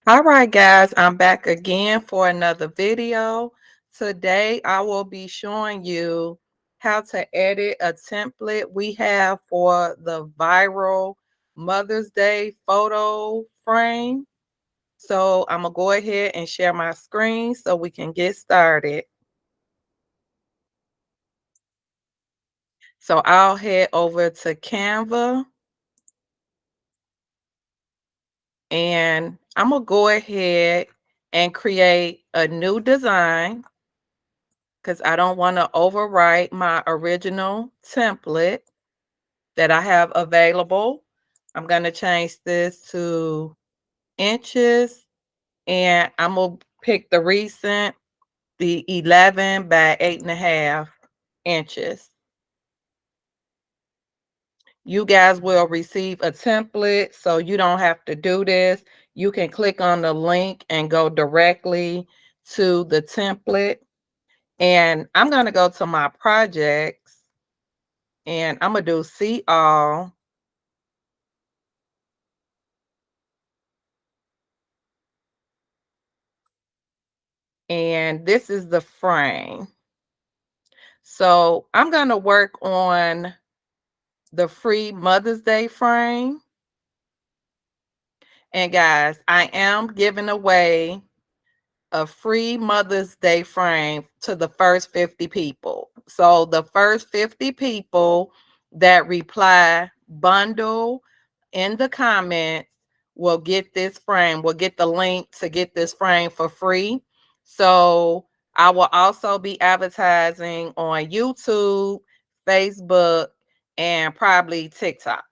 All right, guys, I'm back again for another video. Today, I will be showing you how to edit a template we have for the viral Mother's Day photo frame. So I'm going to go ahead and share my screen so we can get started. So I'll head over to Canva and I'm going to go ahead and create a new design, because I don't want to overwrite my original template that I have available. I'm going to change this to inches, and I'm going to pick the recent, the 11 by 8.5 inches. You guys will receive a template, so you don't have to do this. You can click on the link and go directly to the template. And I'm going to go to my projects and I'm going to do see all. And this is the frame. So I'm going to work on the free Mother's Day frame. And guys, I am giving away a free Mother's Day frame to the first 50 people. So the first 50 people that reply bundle in the comments will get this frame, will get the link to get this frame for free. So I will also be advertising on YouTube, Facebook, and probably TikTok.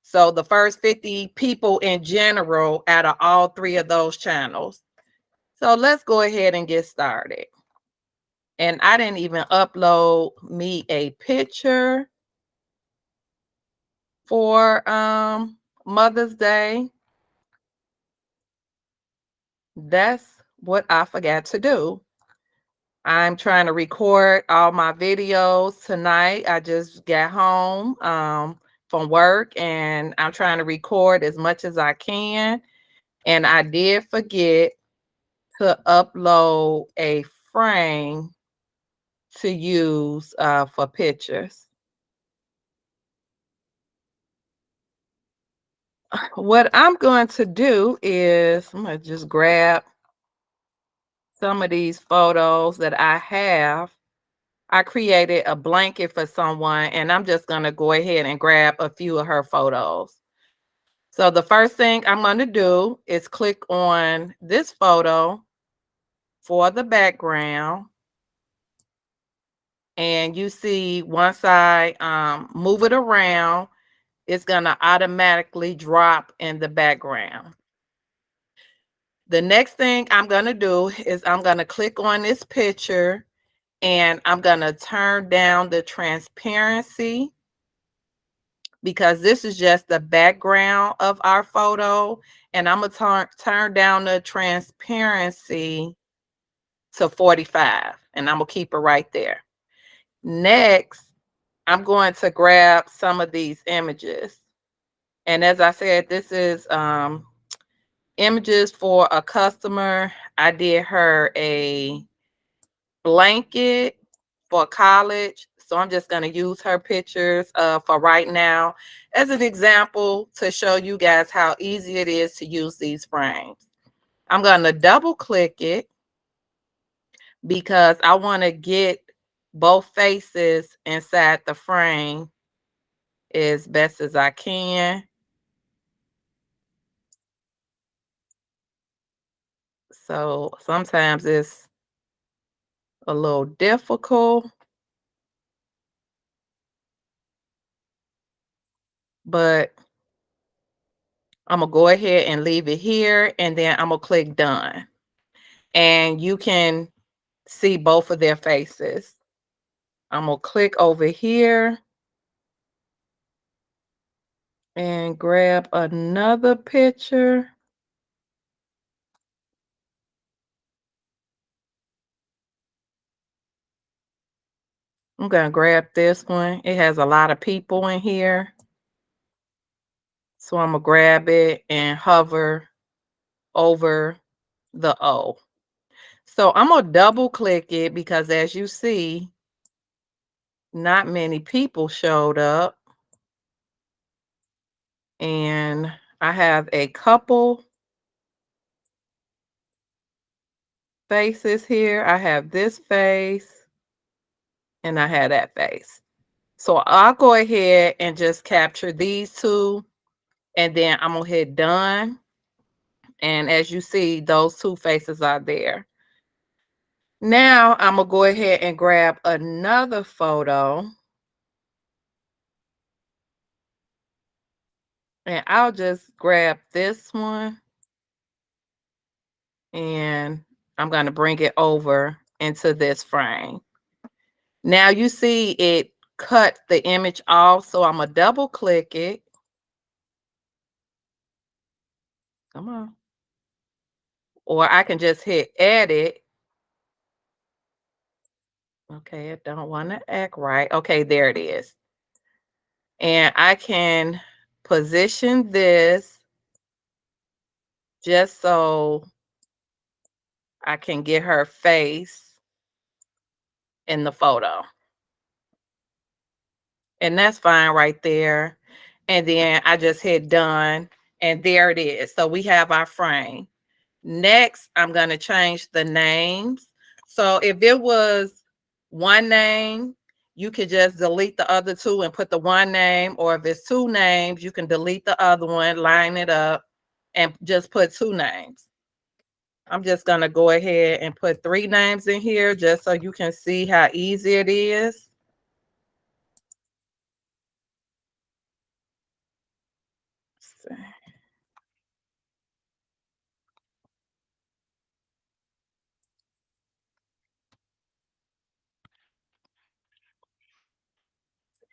So the first 50 people in general out of all three of those channels. So let's go ahead and get started. And I didn't even upload me a picture for Mother's Day. That's what I forgot to do. I'm trying to record all my videos tonight. I just got home from work and I'm trying to record as much as I can. And I did forget to upload a frame to use for pictures. What I'm going to do is I'm going to just grab some of these photos that I have. I created a blanket for someone, and I'm just going to go ahead and grab a few of her photos. So the first thing I'm going to do is click on this photo for the background. And you see once I move it around, it's going to automatically drop in the background. The next thing I'm going to do is I'm going to click on this picture and I'm going to turn down the transparency, because this is just the background of our photo. And I'm going to turn down the transparency to 45, and I'm going to keep it right there. Next, I'm going to grab some of these images. And as I said, this is images for a customer. I did her a blanket for college. So I'm just going to use her pictures for right now as an example to show you guys how easy it is to use these frames. I'm going to double click it because I want to get both faces inside the frame as best as I can. So sometimes it's a little difficult, but I'm gonna go ahead and leave it here, and then I'm gonna click done. And you can see both of their faces. I'm gonna click over here and grab another picture. I'm gonna grab this one. It has a lot of people in here. So I'm gonna grab it and hover over the O. So I'm going to double click it because as you see, not many people showed up. And I have a couple faces here. I have this face and I have that face. So I'll go ahead and just capture these two and then I'm going to hit done. And as you see, those two faces are there. Now I'm going to go ahead and grab another photo. And I'll just grab this one. And I'm going to bring it over into this frame. Now you see it cut the image off. So I'm going to double click it. Come on. Or I can just hit edit. Okay, I don't want to act right. Okay, there it is. And I can position this just so I can get her face in the photo. And that's fine right there. And then I just hit done and there it is. So we have our frame. Next, I'm going to change the names. So if it was one name, you could just delete the other two and put the one name, or if it's two names, you can delete the other one, line it up, and just put two names. I'm just going to go ahead and put 3 names in here just so you can see how easy it is.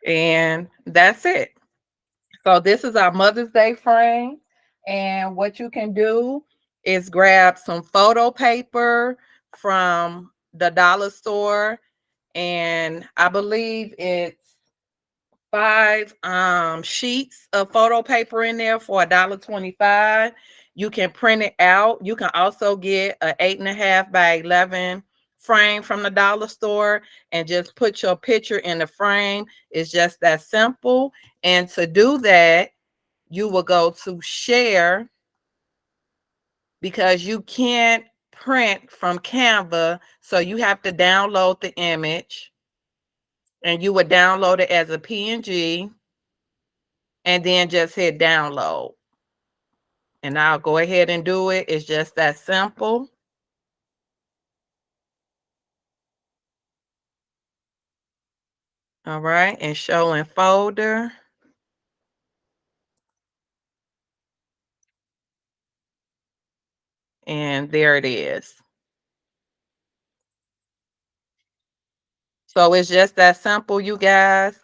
And that's it. So this is our Mother's Day frame. And what you can do is grab some photo paper from the dollar store. And I believe it's 5 sheets of photo paper in there for $1.25. You can print it out. You can also get an 8.5 by 11 frame from the dollar store and just put your picture in the frame. It's just that simple. And to do that, you will go to share because you can't print from Canva. So you have to download the image and you would download it as a PNG and then just hit download. And I'll go ahead and do it. It's just that simple. All right. And show in folder. And there it is. So it's just that simple, you guys.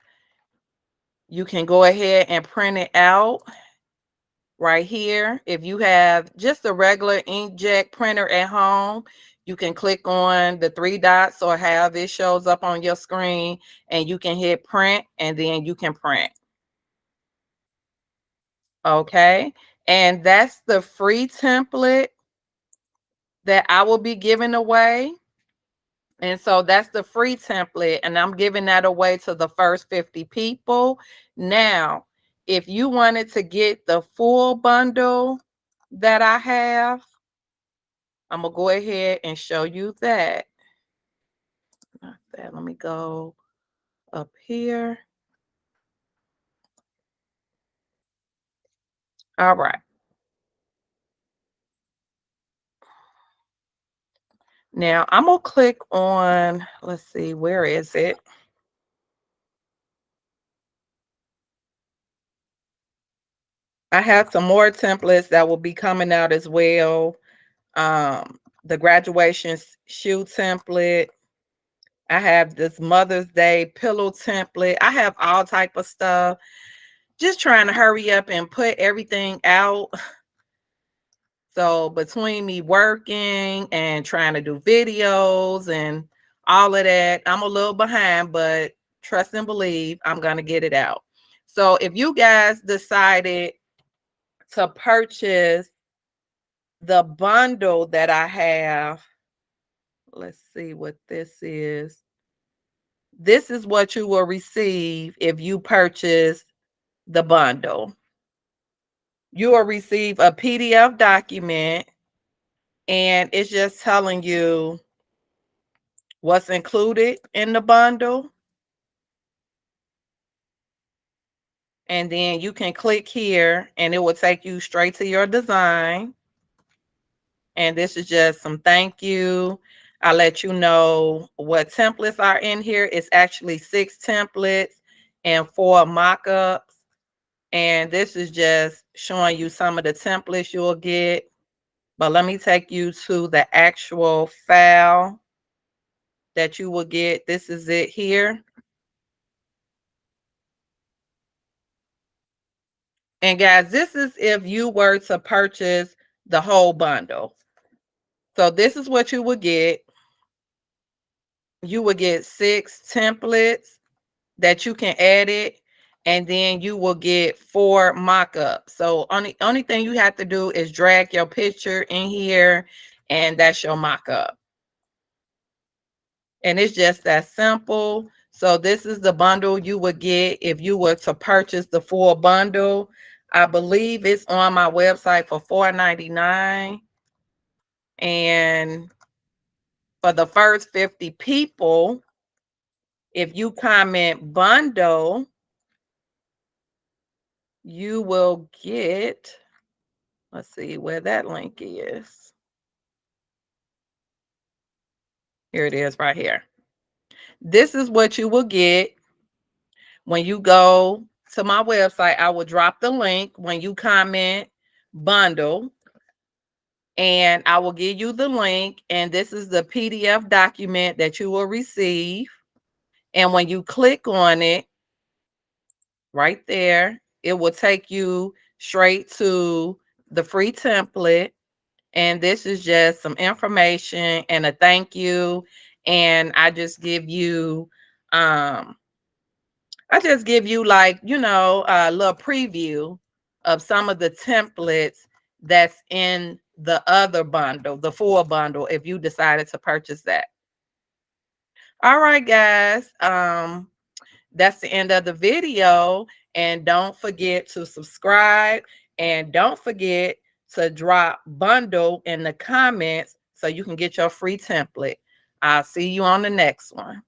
You can go ahead and print it out right here. If you have just a regular inkjet printer at home, you can click on the 3 dots or however it shows up on your screen and you can hit print and then you can print. Okay. And that's the free template that I will be giving away. And so that's the free template, and I'm giving that away to the first 50 people. Now, if you wanted to get the full bundle that I have, I'm going to go ahead and show you that. Not that. Let me go up here. All right. Now, I'm going to click on, let's see, where is it? I have some more templates that will be coming out as well. The graduation shoe template. I have this Mother's Day pillow template. I have all type of stuff. Just trying to hurry up and put everything out. So between me working and trying to do videos and all of that, I'm a little behind, but trust and believe I'm going to get it out. So if you guys decided to purchase the bundle that I have, let's see what this is. This is what you will receive if you purchase the bundle. You will receive a PDF document, and it's just telling you what's included in the bundle. And then you can click here and it will take you straight to your design. And this is just some thank you. I'll let you know what templates are in here. It's actually 6 templates and 4 mock-ups. And this is just showing you some of the templates you'll get. But let me take you to the actual file that you will get. This is it here. And guys, this is if you were to purchase the whole bundle. So this is what you would get. You would get 6 templates that you can edit, and then you will get 4 mock-ups. So only thing you have to do is drag your picture in here, and that's your mock-up. And it's just that simple. So this is the bundle you would get if you were to purchase the full bundle. I believe it's on my website for $4.99. And for the first 50 people, if you comment bundle, you will get, let's see where that link is. Here it is right here. This is what you will get when you go to my website. I will drop the link when you comment bundle, and I will give you the link. And this is the PDF document that you will receive. And when you click on it right there, it will take you straight to the free template. And this is just some information and a thank you. And I just give you like, a little preview of some of the templates that's in the other bundle, the full bundle, if you decided to purchase that. All right, guys. That's the end of the video. And don't forget to subscribe, and don't forget to drop bundle in the comments so you can get your free template. I'll see you on the next one.